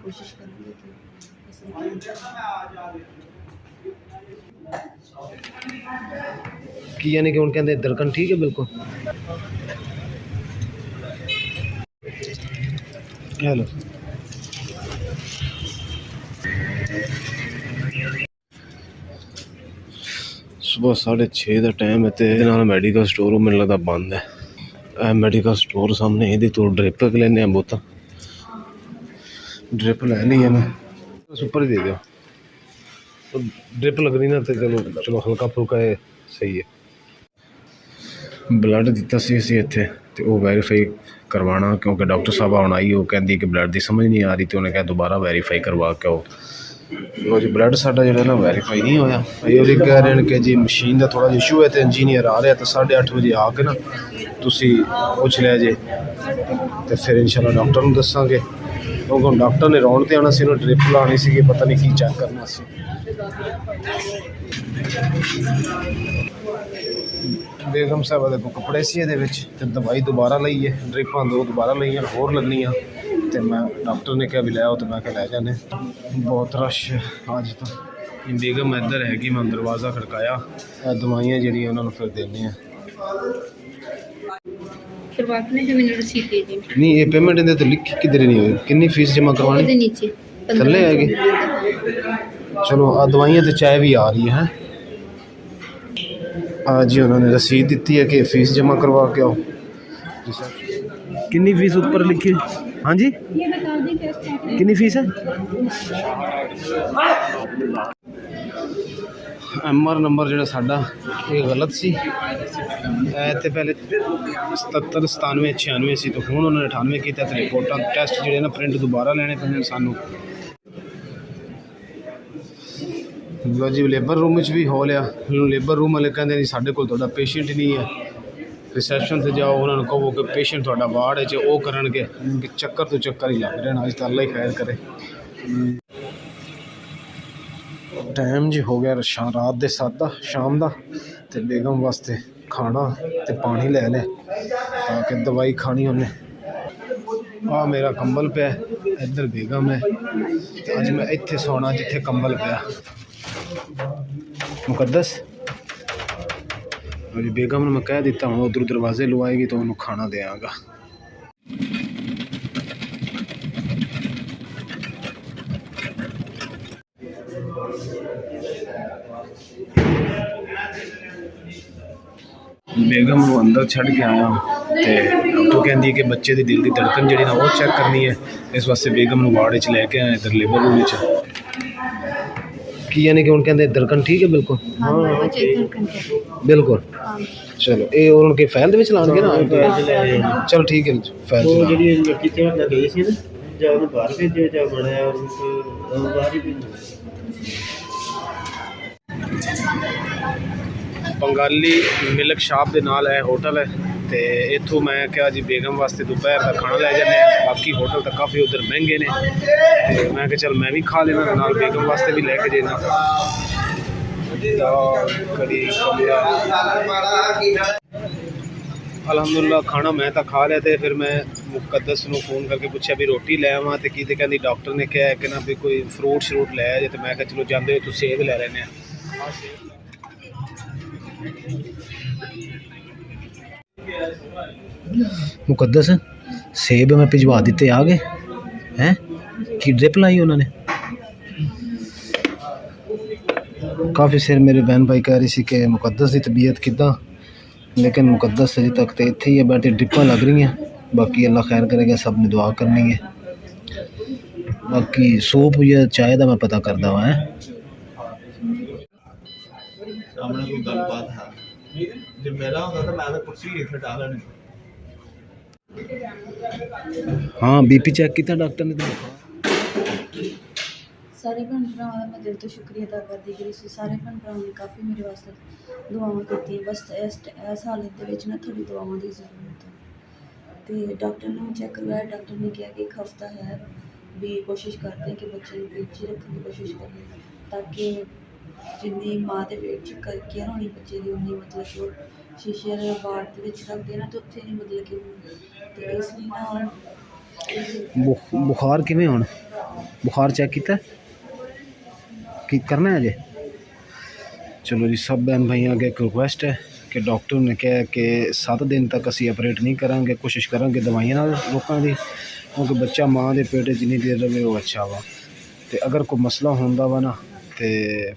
कोशिश करेंगे कि यानी कि उनके अंदर दरकन ठीक है बिल्कुल। हेलो सुबह 6:30 का टाइम है तो मैडिकल स्टोर मैंने लगता बंद है। मैडिकल स्टोर सामने ये तो ड्रिप लेने बोतल ड्रिप ले ली है ना सुपर ही दे दो तो ड्रिप लगनी ना तो चलो चलो हल्का फुल्का है सही है। ब्लड दिता सी असी इत्थे ते वो वैरीफाई करवाना क्योंकि डॉक्टर साहब आना आई वो कहती कि ब्लड की समझ नहीं आ रही तो उन्हें कहा दोबारा वैरीफाई करवा के आओ। लो जी ब्लड साडा जो ना वैरीफाई नहीं होया ये भी कह रहे हैं कि जी मशीन का थोड़ा इशू है तो इंजीनियर आ रहा तो 8:30 बजे आके ना तुसी पुछ लिया जे तो फिर इंशाल्लाह डॉक्टर को दसांगे क्योंकि डॉक्टर ने राउंड ते आना सी ड्रिप लानी सी पता नहीं की चेक करना सी। बेगम साहब देखो कपड़े सी ये दवाई दोबारा ली है ड्रिपां 2 दोबारा ली होर लगनियाँ तो मैं डॉक्टर ने क्या भी लिया तो मैं क्या लै जाने बहुत रश है अज तो। बेगम इधर हैगी मैं दरवाज़ा खड़काया दवाइयाँ जी उन्होंने फिर देने नहीं ये पेमेंट इन्हें तो लिखी किधर नहीं हुई कितनी फीस जमा करवानी थले हैगी। चलो दवाइयाँ तो चाय भी आ रही है आज जी उन्होंने रसीद दी है कि फीस जमा करवा के आओ। कितनी फीस ऊपर लिखी हाँ जी कितनी फीस है MR नंबर जो साडा ये गलत सी तो पहले 77 97 96 सी तो हूँ उन्होंने 98 किया तो रिपोर्टा टेस्ट जो ना प्रिंट दोबारा लेने पैने सानू। लो जी लेबर रूम भी हो लिया लेबर रूम वाले कहते नहीं साढ़े को पेशेंट ही नहीं है रिसैप्शन से जाओ उन्होंने कहो कि पेशेंट थोड़ा वार्ड है वो करनगे चक्कर तो चक्कर ही लग रहे हैं अज तो अल्लाह ही खैर करे। टाइम जी हो गया रात के 7 शाम का तो बेगम वास्ते खाना तो पानी ले ले ताकि दवाई खानी उन्हें आ मेरा कंबल पे इधर बेगम है अज मैं इत्थे सोना जिथे कंबल पे मुकद्दस मेरी बेगम ने मैं कह दिता हूँ उधर दरवाजे लुआएगी तो उन्होंने खाना देंगा। बेगम को अंदर छड़ के आया तो डॉक्टर कहती कि बच्चे की दिल की धड़कन जी ना वो चेक करनी है इस वास्ते बेगम वार्ड च लैके आया इधर लेबर रूम की यानी कि उन कहते धड़कन ठीक है बिल्कुल हाँ बिल्कुल। चलो ये उनके फैल में चलाने ना चलो ठीक है फैल बंगाली मिल्क शॉप के नाल है होटल है तो इतों मैं क्या जी बेगम वास्ते दोपहर का खाना लै जाने बाकी होटल तो काफ़ी उधर महंगे ने तो मैं चल मैं भी खा लेना नाल बेगम वास्ते भी लैके देना कड़ी अलहमदुलिल्लाह खाना मैं तो खा लिया तो फिर मैं मुकद्दस को फोन करके पूछा भी रोटी लै आवां तो की कहती डॉक्टर ने कहा कि ना भी कोई फ्रूट श्रूट लै जाए तो मैं चलो जाते हो तो सेब लै लेने। मुकद्दस सेब मैं भिजवा दिते आ गए हैं की ड्रिप लाई उन्होंने काफ़ी सिर मेरे बहन भाई कह रही थी कि मुकद्दस की तबीयत किदा लेकिन मुकद्दस अजे तक तो इत्थे ही है बैठे ड्रिपां लग रही हैं बाकी अल्लाह खैर करेगा सब ने दुआ करनी है बाकी सूप या चाय का मैं पता करदा वा है। हाँ BP चेक किया डॉक्टर ने सारे भैन भरावां दा मैं दिल तो शुक्रिया अदा करदी कि सारे भैन भरावां ने काफ़ी मेरे वास्ते दुआवां कीती बस इस हालत दे विच ना थोड़ी दुआवां दी जरूरत है तो डॉक्टर ने चेक करवाया डॉक्टर ने कहा कि 1 हफ्ता है भी कोशिश करते हैं कि बच्चे को पेट च रखने की कोशिश करें ताकि जिन्नी माँ के पेट च केयर होनी बच्चे की उन्नी मतलब कि ਸ਼ੀਸ਼ੇ ਵਾਲੇ ਵਾਰਡ ਦੇ ਵਿੱਚ ਰੱਖਦੇ ਨਾ, ਤੇ ਉੱਥੇ ਨਹੀਂ ਮਤਲਬ ਕਿ ਤੇ ਇਸ ਲਈ ਨਾ ਬੁਖਾਰ ਕਿਵੇਂ ਹੁਣ? ਬੁਖਾਰ ਚੈੱਕ ਕੀਤਾ ਕੀ ਕਰਨਾ ਹੈ ਅਜੇ? ਚਲੋ ਜੀ, ਸਭ ਬਹਿਨ ਭਾਈਆਂ ਅੱਗੇ ਇੱਕ ਰਿਕੁਐਸਟ ਹੈ ਕਿ ਡਾਕਟਰ ਨੇ ਕਿਹਾ ਕਿ 7 ਦਿਨ ਤੱਕ ਅਸੀਂ ਆਪਰੇਟ ਨਹੀਂ ਕਰਾਂਗੇ, ਕੋਸ਼ਿਸ਼ ਕਰਾਂਗੇ ਦਵਾਈਆਂ ਨਾਲ ਲੋਕਾਂ ਦੀ, ਕਿਉਂਕਿ ਬੱਚਾ ਮਾਂ ਦੇ ਪੇਟ 'ਚ ਜਿੰਨੀ ਦੇਰ ਰਹੇ ਉਹ ਅੱਛਾ ਵਾ। ਤੇ ਅਗਰ ਕੋਈ ਮਸਲਾ ਹੁੰਦਾ ਵਾ ਨਾ ਤੇ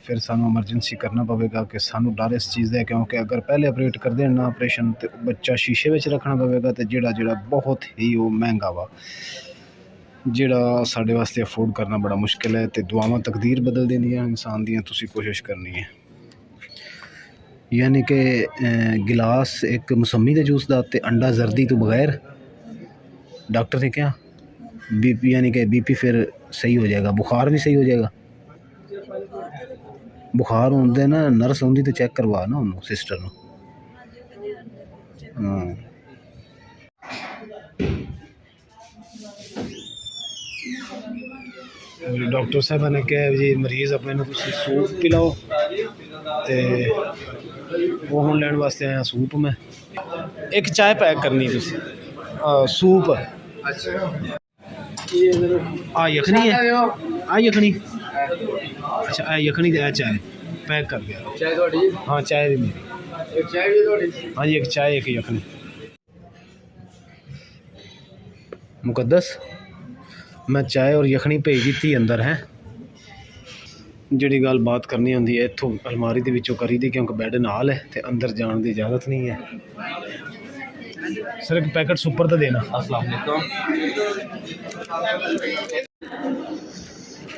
ਫਿਰ ਸਾਨੂੰ ਐਮਰਜੈਂਸੀ ਕਰਨਾ ਪਵੇਗਾ, ਕਿ ਸਾਨੂੰ ਡਰ ਇਸ ਚੀਜ਼ ਦਾ ਹੈ ਕਿਉਂਕਿ ਅਗਰ ਪਹਿਲੇ ਆਪਰੇਟ ਕਰ ਦੇਣ ਨਾ ਆਪਰੇਸ਼ਨ, ਤੇ ਬੱਚਾ ਸ਼ੀਸ਼ੇ ਵਿੱਚ ਰੱਖਣਾ ਪਵੇਗਾ, ਤੇ ਜਿਹੜਾ ਬਹੁਤ ਹੀ ਉਹ ਮਹਿੰਗਾ ਵਾ, ਜਿਹੜਾ ਸਾਡੇ ਵਾਸਤੇ ਅਫੋਰਡ ਕਰਨਾ ਬੜਾ ਮੁਸ਼ਕਿਲ ਹੈ। ਤੇ ਦੁਆਵਾਂ ਤਕਦੀਰ ਬਦਲ ਦਿੰਦੀਆਂ ਇਨਸਾਨ ਦੀਆਂ, ਤੁਸੀਂ ਕੋਸ਼ਿਸ਼ ਕਰਨੀ ਹੈ। ਯਾਨੀ ਕਿ ਗਿਲਾਸ ਇੱਕ ਮੌਸਮੀ ਦੇ ਜੂਸ ਦਾ ਤੇ ਅੰਡਾ ਜ਼ਰਦੀ ਤੋਂ ਬਗੈਰ, ਡਾਕਟਰ ਨੇ ਕਿਹਾ BP यानी कि BP फिर सही हो जाएगा, बुखार भी सही हो जाएगा। बुखार होंदे ना नर्स होंदी तो चेक करवा ना उन्होंने सिस्टर ਨੂੰ। हाँ ਡਾਕਟਰ ਸਾਹਿਬ ਨੇ ਕਿਹਾ ਜੀ ਮਰੀਜ਼ ਆਪਣੇ ਨੂੰ ਤੁਸੀਂ ਸੂਪ ਪਿਲਾਓ, ਤੇ ਉਹ ਹੁਣ ਲੈਣ ਵਾਸਤੇ ਆਇਆ ਸੂਪ। ਮੈਂ ਇੱਕ ਚਾਹ ਪੈਕ ਕਰਨੀ ਤੁਸੀਂ ਸੂਪ। ਆ ਯਖਣੀ है, आ यखनी, अच्छा आ यखनी तो चाय पैक कर दिया। चाय थोड़ी? हाँ चाय भी मेरी। एक चाय भी थोड़ी? हाँ जी एक चाय एक यखनी। मुकद्दस मैं चाय और यखनी भेज दी अंदर है। ਜਿਹੜੀ ਗੱਲ ਬਾਤ ਕਰਨੀ ਹੁੰਦੀ ਹੈ ਇੱਥੋਂ ਅਲਮਾਰੀ ਦੇ ਵਿੱਚੋਂ ਕਰੀ ਦੀ, ਕਿਉਂਕਿ ਬੈੱਡ ਨਾਲ ਹੈ ਤੇ ਅੰਦਰ ਜਾਣ ਦੀ ਇਜਾਜ਼ਤ ਨਹੀਂ ਹੈ। सर एक पैकेट सुपर तो देना। अस्सलाम वालेकुम।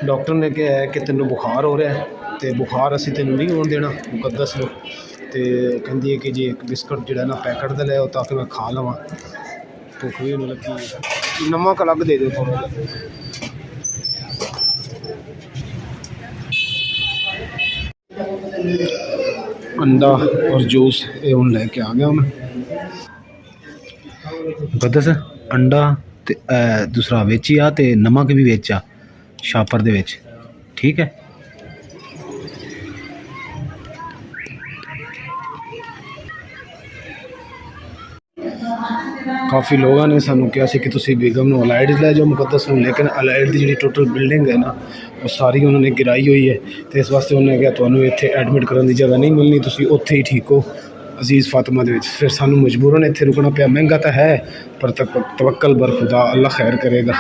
डॉक्टर ने कहा है कि तेनों बुखार हो रहा है, तो बुखार असी तेनों नहीं होने देना मुकद्दस लो। तो कहती है कि जी एक बिस्कुट जो ना पैकेट का ले आओ ताकि मैं खा लवां, भुख भी होने लगी। नमक अलग दे दो थोड़ा। अंडा और जूस ये हूँ लैके आ गया मैं। मुकद्दस अंडा ते दूसरा विच ही आ, ते नमक भी विच आ शापर दे विच, ठीक है। काफ़ी लोगों ने सानू कहा कि तुसी बेगम नूं अलाइड लै जाओ मुकद्दस नूं, लेकिन अलाइड की जी टोटल बिल्डिंग है ना वो सारी उन्होंने गिराई हुई है, तो इस वास्ते उन्होंने कहा तुहानूं इत्थे एडमिट करने की जगह नहीं मिलनी, तुसी उत्थे ही ठीक हो अजीज़ फातिमा दे विच। फिर सानू मजबूरन इत्थे रुकना पिया। महंगा तो है पर तवक्कल बर खुदा, अल्लाह खैर करेगा।